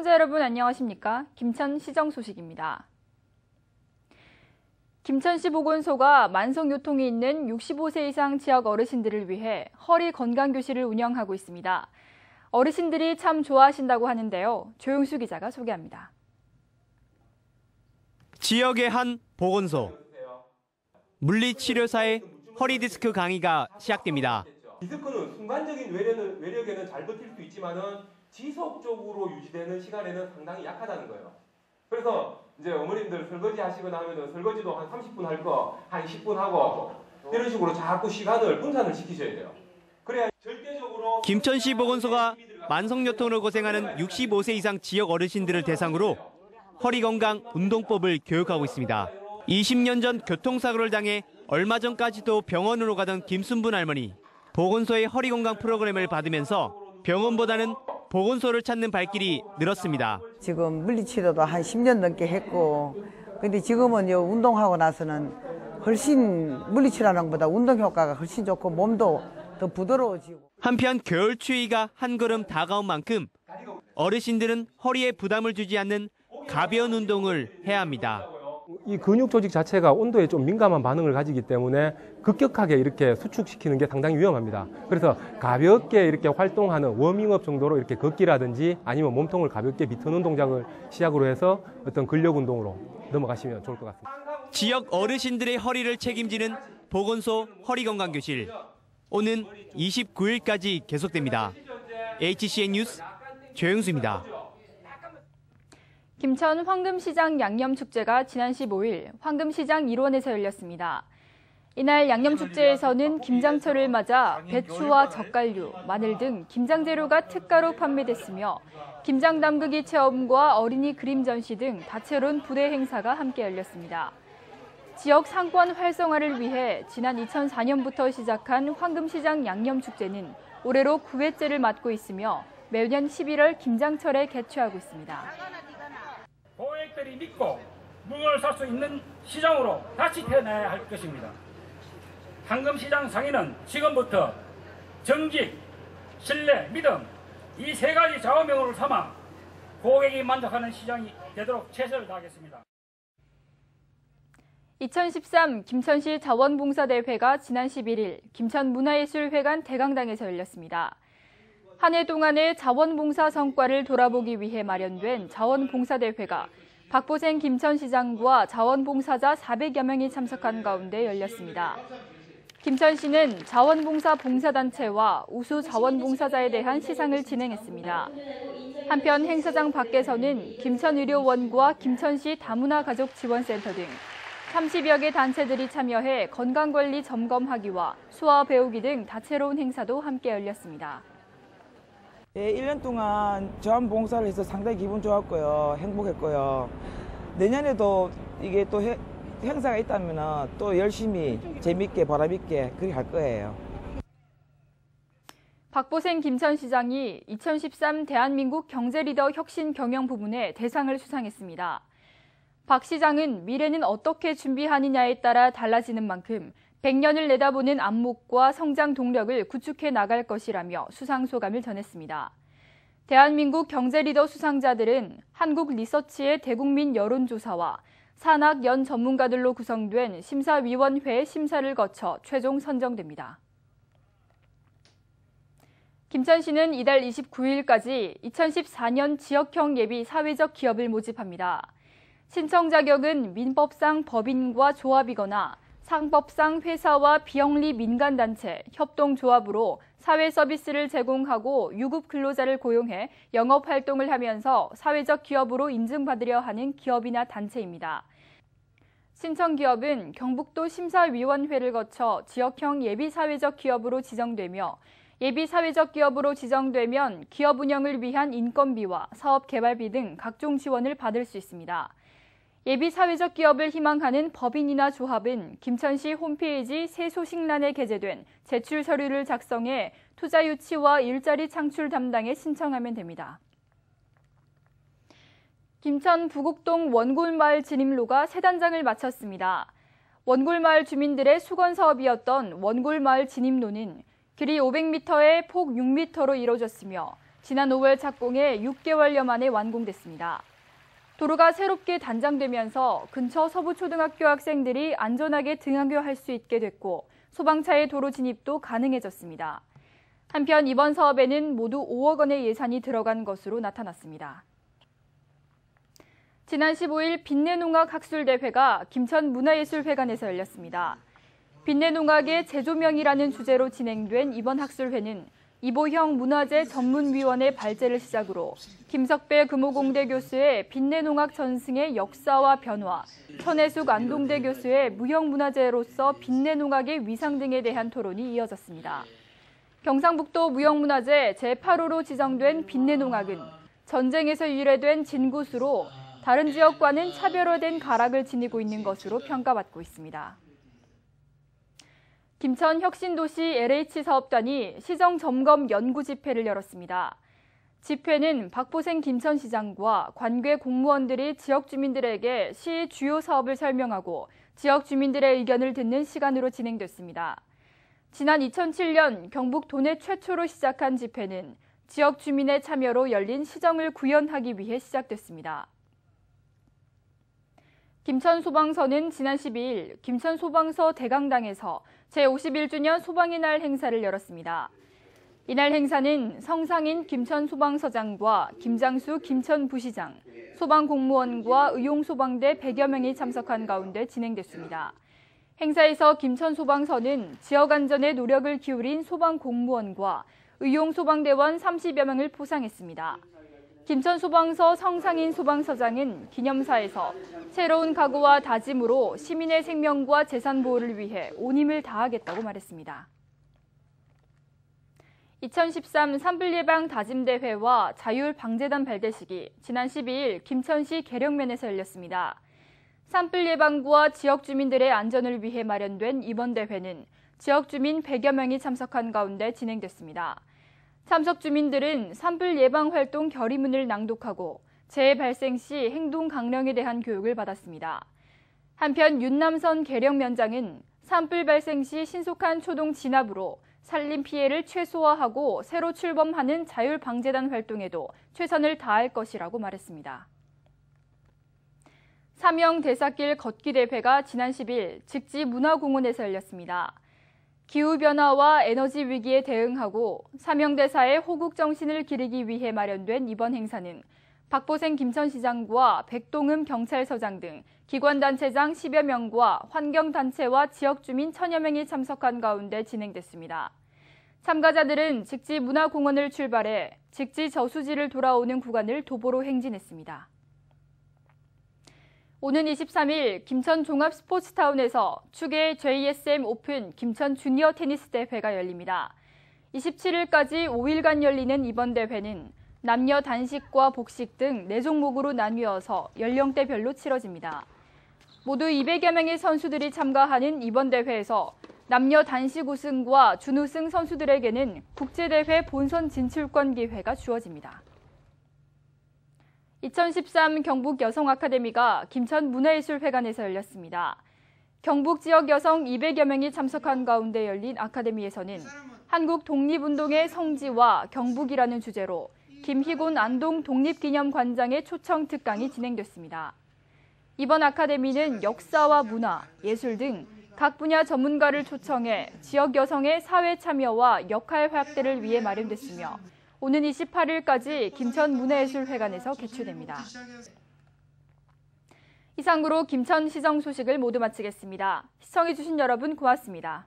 시청자 여러분 안녕하십니까? 김천시정 소식입니다. 김천시 보건소가 만성요통이 있는 65세 이상 지역 어르신들을 위해 허리 건강교실을 운영하고 있습니다. 어르신들이 참 좋아하신다고 하는데요. 조용수 기자가 소개합니다. 지역의 한 보건소. 물리치료사의 허리디스크 강의가 시작됩니다. 디스크는 순간적인 외력에는 잘 버틸 수 있지만은 지속적으로 유지되는 시간에는 상당히 약하다는 거예요. 그래서 이제 어머님들 설거지 하시거나 하면은 설거지도 한 30분 할 거 한 10분 하고 이런 식으로 자꾸 시간을 분산을 시키셔야 돼요. 그래야 절대적으로 김천시 보건소가 만성요통으로 고생하는 65세 이상 지역 어르신들을 대상으로 허리건강 운동법을 교육하고 있습니다. 20년 전 교통사고를 당해 얼마 전까지도 병원으로 가던 김순분 할머니. 보건소의 허리건강 프로그램을 받으면서 병원보다는 보건소를 찾는 발길이 늘었습니다. 지금 물리치료도 한 10년 넘게 했고, 근데 지금은 운동하고 나서는 훨씬 물리치료하는 것보다 운동 효과가 훨씬 좋고 몸도 더 부드러워지고. 한편 겨울 추위가 한 걸음 다가온 만큼 어르신들은 허리에 부담을 주지 않는 가벼운 운동을 해야 합니다. 이 근육 조직 자체가 온도에 좀 민감한 반응을 가지기 때문에 급격하게 이렇게 수축시키는 게 상당히 위험합니다. 그래서 가볍게 이렇게 활동하는 워밍업 정도로 이렇게 걷기라든지 아니면 몸통을 가볍게 비트는 동작을 시작으로 해서 어떤 근력 운동으로 넘어가시면 좋을 것 같습니다. 지역 어르신들의 허리를 책임지는 보건소 허리건강교실. 오는 29일까지 계속됩니다. HCN 뉴스 조영수입니다. 김천 황금시장 양념축제가 지난 15일 황금시장 일원에서 열렸습니다. 이날 양념축제에서는 김장철을 맞아 배추와 젓갈류, 마늘 등 김장재료가 특가로 판매됐으며 김장 담그기 체험과 어린이 그림 전시 등 다채로운 부대 행사가 함께 열렸습니다. 지역 상권 활성화를 위해 지난 2004년부터 시작한 황금시장 양념축제는 올해로 9회째를 맞고 있으며 매년 11월 김장철에 개최하고 있습니다. 고객들이 믿고 물건을 살 수 있는 시장으로 다시 태어나야 할 것입니다. 황금시장 상인은 지금부터 정직, 신뢰, 믿음 이 세 가지 좌우명으로 삼아 고객이 만족하는 시장이 되도록 최선을 다하겠습니다. 2013 김천시 자원봉사대회가 지난 11일 김천문화예술회관 대강당에서 열렸습니다. 한 해 동안의 자원봉사 성과를 돌아보기 위해 마련된 자원봉사대회가 박보생 김천시장과 자원봉사자 400여 명이 참석한 가운데 열렸습니다. 김천시는 자원봉사 봉사단체와 우수 자원봉사자에 대한 시상을 진행했습니다. 한편 행사장 밖에서는 김천의료원과 김천시 다문화가족지원센터 등 30여 개 단체들이 참여해 건강관리 점검하기와 수화 배우기 등 다채로운 행사도 함께 열렸습니다. 1년 동안 자원봉사를 해서 상당히 기분 좋았고요. 행복했고요. 내년에도 이게 또 행사가 있다면 또 열심히 재밌게 보람있게 그렇게 할 거예요. 박보생 김천시장이 2013 대한민국 경제리더 혁신 경영 부문에 대상을 수상했습니다. 박 시장은 미래는 어떻게 준비하느냐에 따라 달라지는 만큼 100년을 내다보는 안목과 성장 동력을 구축해 나갈 것이라며 수상 소감을 전했습니다. 대한민국 경제리더 수상자들은 한국리서치의 대국민 여론조사와 산학 연 전문가들로 구성된 심사위원회의 심사를 거쳐 최종 선정됩니다. 김천시는 이달 29일까지 2014년 지역형 예비 사회적 기업을 모집합니다. 신청 자격은 민법상 법인과 조합이거나 상법상 회사와 비영리 민간단체, 협동조합으로 사회 서비스를 제공하고 유급 근로자를 고용해 영업활동을 하면서 사회적 기업으로 인증받으려 하는 기업이나 단체입니다. 신청 기업은 경북도 심사위원회를 거쳐 지역형 예비사회적 기업으로 지정되며 예비사회적 기업으로 지정되면 기업 운영을 위한 인건비와 사업 개발비 등 각종 지원을 받을 수 있습니다. 예비사회적 기업을 희망하는 법인이나 조합은 김천시 홈페이지 새 소식란에 게재된 제출 서류를 작성해 투자 유치와 일자리 창출 담당에 신청하면 됩니다. 김천 부곡동 원골마을 진입로가 새 단장을 마쳤습니다. 원골마을 주민들의 수건 사업이었던 원골마을 진입로는 길이 500m에 폭 6m로 이뤄졌으며 지난 5월 착공해 6개월여 만에 완공됐습니다. 도로가 새롭게 단장되면서 근처 서부초등학교 학생들이 안전하게 등하교할 수 있게 됐고 소방차의 도로 진입도 가능해졌습니다. 한편 이번 사업에는 모두 5억 원의 예산이 들어간 것으로 나타났습니다. 지난 15일 빛내농악 학술대회가 김천문화예술회관에서 열렸습니다. 빛내농악의 재조명이라는 주제로 진행된 이번 학술회는 이보형 문화재 전문위원회 발제를 시작으로 김석배 금호공대 교수의 빛내농악 전승의 역사와 변화, 천혜숙 안동대 교수의 무형문화재로서 빛내농악의 위상 등에 대한 토론이 이어졌습니다. 경상북도 무형문화재 제8호로 지정된 빛내농악은 전쟁에서 유래된 진구수로 다른 지역과는 차별화된 가락을 지니고 있는 것으로 평가받고 있습니다. 김천 혁신도시 LH 사업단이 시정 점검 연구 집회를 열었습니다. 집회는 박보생 김천시장과 관계 공무원들이 지역 주민들에게 시의 주요 사업을 설명하고 지역 주민들의 의견을 듣는 시간으로 진행됐습니다. 지난 2007년 경북 도내 최초로 시작한 집회는 지역 주민의 참여로 열린 시정을 구현하기 위해 시작됐습니다. 김천소방서는 지난 12일 김천소방서 대강당에서 제51주년 소방의 날 행사를 열었습니다. 이날 행사는 성상인 김천소방서장과 김장수 김천부시장, 소방공무원과 의용소방대 100여 명이 참석한 가운데 진행됐습니다. 행사에서 김천소방서는 지역안전에 노력을 기울인 소방공무원과 의용소방대원 30여 명을 포상했습니다. 김천소방서 성상인 소방서장은 기념사에서 새로운 각오와 다짐으로 시민의 생명과 재산 보호를 위해 온 힘을 다하겠다고 말했습니다. 2013 산불 예방 다짐대회와 자율방재단 발대식이 지난 12일 김천시 계령면에서 열렸습니다. 산불 예방과 지역 주민들의 안전을 위해 마련된 이번 대회는 지역 주민 100여 명이 참석한 가운데 진행됐습니다. 참석 주민들은 산불 예방 활동 결의문을 낭독하고 재해 발생 시 행동 강령에 대한 교육을 받았습니다. 한편 윤남선 계령면장은 산불 발생 시 신속한 초동 진압으로 산림 피해를 최소화하고 새로 출범하는 자율방재단 활동에도 최선을 다할 것이라고 말했습니다. 삼영 대사길 걷기 대회가 지난 10일 직지 문화공원에서 열렸습니다. 기후변화와 에너지 위기에 대응하고 삼영대사의 호국 정신을 기리기 위해 마련된 이번 행사는 박보생 김천시장과 백동흠 경찰서장 등 기관단체장 10여 명과 환경단체와 지역주민 1000여 명이 참석한 가운데 진행됐습니다. 참가자들은 직지 문화공원을 출발해 직지 저수지를 돌아오는 구간을 도보로 행진했습니다. 오는 23일 김천 종합스포츠타운에서 축의 JSM 오픈 김천 주니어 테니스 대회가 열립니다. 27일까지 5일간 열리는 이번 대회는 남녀 단식과 복식 등 4종목으로 나뉘어서 연령대별로 치러집니다. 모두 200여 명의 선수들이 참가하는 이번 대회에서 남녀 단식 우승과 준우승 선수들에게는 국제대회 본선 진출권 기회가 주어집니다. 2013 경북 여성 아카데미가 김천 문화예술회관에서 열렸습니다. 경북 지역 여성 200여 명이 참석한 가운데 열린 아카데미에서는 한국 독립운동의 성지와 경북이라는 주제로 김희곤 안동 독립기념관장의 초청 특강이 진행됐습니다. 이번 아카데미는 역사와 문화, 예술 등 각 분야 전문가를 초청해 지역 여성의 사회 참여와 역할 확대를 위해 마련됐으며 오는 28일까지 김천문화예술회관에서 개최됩니다. 이상으로 김천시정 소식을 모두 마치겠습니다. 시청해주신 여러분 고맙습니다.